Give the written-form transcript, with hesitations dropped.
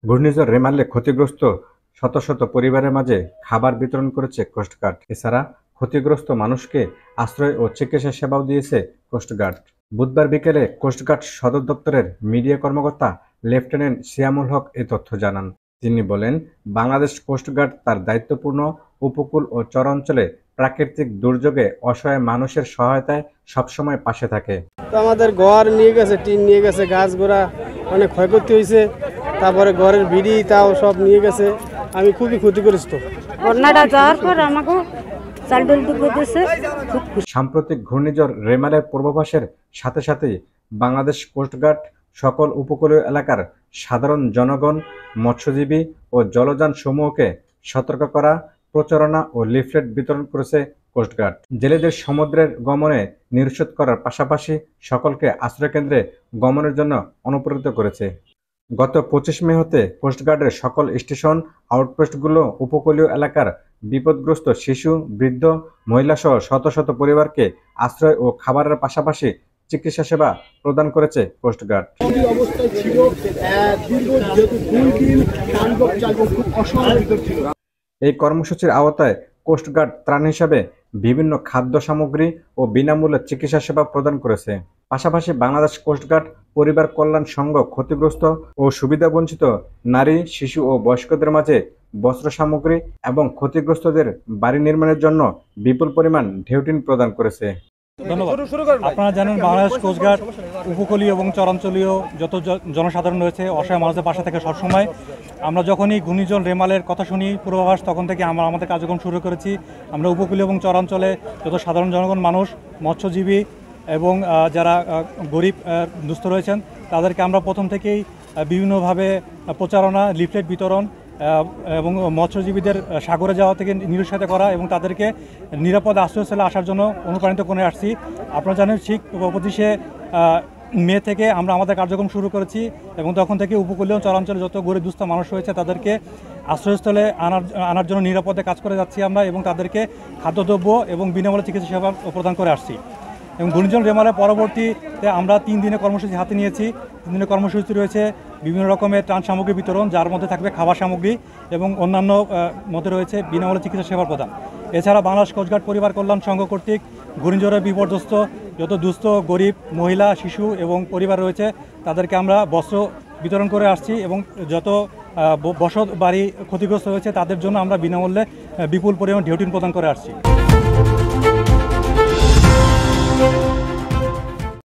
ঘূর্ণিঝড় রেমালে ক্ষতিগ্রস্ত শত শত পরিবারের মাঝে খাবার বিতরণ করেছে কোস্টগার্ড। এছাড়া ক্ষতিগ্রস্ত মানুষকে আশ্রয় ও চিকিৎসা সেবাও দিয়েছে কোস্টগার্ড। বুধবার বিকেলে কোস্টগার্ড সদর দপ্তরের মিডিয়া কর্মকর্তা লেফটেন্যান্ট সিয়ামুল হক এ তথ্য জানান। তিনি বলেন, বাংলাদেশ কোস্টগার্ড তার দায়িত্বপূর্ণ উপকূল ও চরাঞ্চলে প্রাকৃতিক দুর্যোগে অসহায় মানুষের সহায়তায় সবসময় পাশে থাকে। আমাদের ঘর নিয়ে গেছে, টিন নিয়ে গেছে, গাছ গোড়া অনেক ক্ষয়ক্ষতি হয়েছে, তারপরে ঘরের বিড়ি তাও সব নিয়ে গেছে। আমি খুবই ক্ষতিগ্রস্ত। বন্যাটা যাওয়ার পর আমাকে সাম্প্রতিক ঘূর্ণিঝড় রেমালের পূর্বাভাসের সাথে সাথেই বাংলাদেশ কোস্টগার্ড সকল উপকূলীয় এলাকার সাধারণ জনগণ, মৎস্যজীবী ও জলযান সমূহকে সতর্ক করা, প্রচারণা ও লিফলেট বিতরণ করেছে কোস্টগার্ড। জেলেদের সমুদ্রের গমনে নিরুৎসাহ করার পাশাপাশি সকলকে আশ্রয়কেন্দ্রে গমনের জন্য অনুপ্রাণিত করেছে। গত 25 মে হতে কোস্টগার্ডের সকল স্টেশন আউটপোস্টগুলো উপকূলীয় এলাকার বিপদগ্রস্ত শিশু, বৃদ্ধ, মহিলাসহ শত শত পরিবারকে আশ্রয় ও খাবারের পাশাপাশি চিকিৎসা সেবা প্রদান করেছে কোস্টগার্ড। এই কর্মসূচির আওতায় কোস্টগার্ড ত্রাণ হিসাবে বিভিন্ন খাদ্য সামগ্রী ও বিনামূল্যে চিকিৎসা সেবা প্রদান করেছে। পাশাপাশি বাংলাদেশ কোস্টগার্ড পরিবার কল্যাণ সংঘ ক্ষতিগ্রস্ত ও সুবিধাবঞ্চিত নারী, শিশু ও বয়স্কদের মাঝে বস্ত্র সামগ্রী এবং ক্ষতিগ্রস্তদের বাড়ি নির্মাণের জন্য বিপুল পরিমাণ ঢেউটিন প্রদান করেছে। ধন্যবাদ। আপনারা জানেন, বাংলাদেশ কোস্টগার্ড উপকূলীয় এবং চরাঞ্চলীয় যত জনসাধারণ রয়েছে অসহায় মানুষদের পাশে থাকে সবসময়। আমরা যখনই ঘূর্ণিঝড় রেমালের কথা শুনি পূর্বাভাস, তখন থেকে আমরা আমাদের কার্যক্রম শুরু করেছি। আমরা উপকূলীয় এবং চরাঞ্চলে যত সাধারণ জনগণ, মানুষ, মৎস্যজীবী এবং যারা গরিব দুস্থ রয়েছেন তাদেরকে আমরা প্রথম থেকেই বিভিন্নভাবে প্রচারণা, লিফলেট বিতরণ এবং মৎস্যজীবীদের সাগরে যাওয়া থেকে নিরুৎসাহিত করা এবং তাদেরকে নিরাপদ আশ্রয়স্থলে আসার জন্য অনুপ্রাণিত করে আসছি। আপনারা জানেন, ঠিক 25 মে থেকে আমরা আমাদের কার্যক্রম শুরু করেছি এবং তখন থেকে উপকূলীয় চরাঞ্চলে যত গরিব দুস্থ মানুষ রয়েছে তাদেরকে আশ্রয়স্থলে আনার জন্য নিরাপদে কাজ করে যাচ্ছি আমরা এবং তাদেরকে খাদ্যদ্রব্য এবং বিনামূল্যে চিকিৎসা সেবা প্রদান করে আসছি। এবং ঘূর্ণিঝড় রেমালের পরবর্তীতে আমরা 3 দিনের কর্মসূচি হাতে নিয়েছি। 3 দিনের কর্মসূচি রয়েছে বিভিন্ন রকমের ত্রাণ সামগ্রী বিতরণ, যার মধ্যে থাকবে খাবার সামগ্রী এবং অন্যান্য মধ্যে রয়েছে বিনামূল্যে চিকিৎসা সেবা প্রদান। এছাড়া বাংলাদেশ কোস্টগার্ড পরিবার কল্যাণ সংঘ কর্তৃক ঘূর্ণিঝড়ের বিপর্যস্ত যত দুস্থ, গরিব, মহিলা, শিশু এবং পরিবার রয়েছে তাদেরকে আমরা বস্ত্র বিতরণ করে আসছি এবং যত বসত বাড়ি ক্ষতিগ্রস্ত হয়েছে তাদের জন্য আমরা বিনামূল্যে বিপুল পরিমাণ ঢেউটিন প্রদান করে আসছি।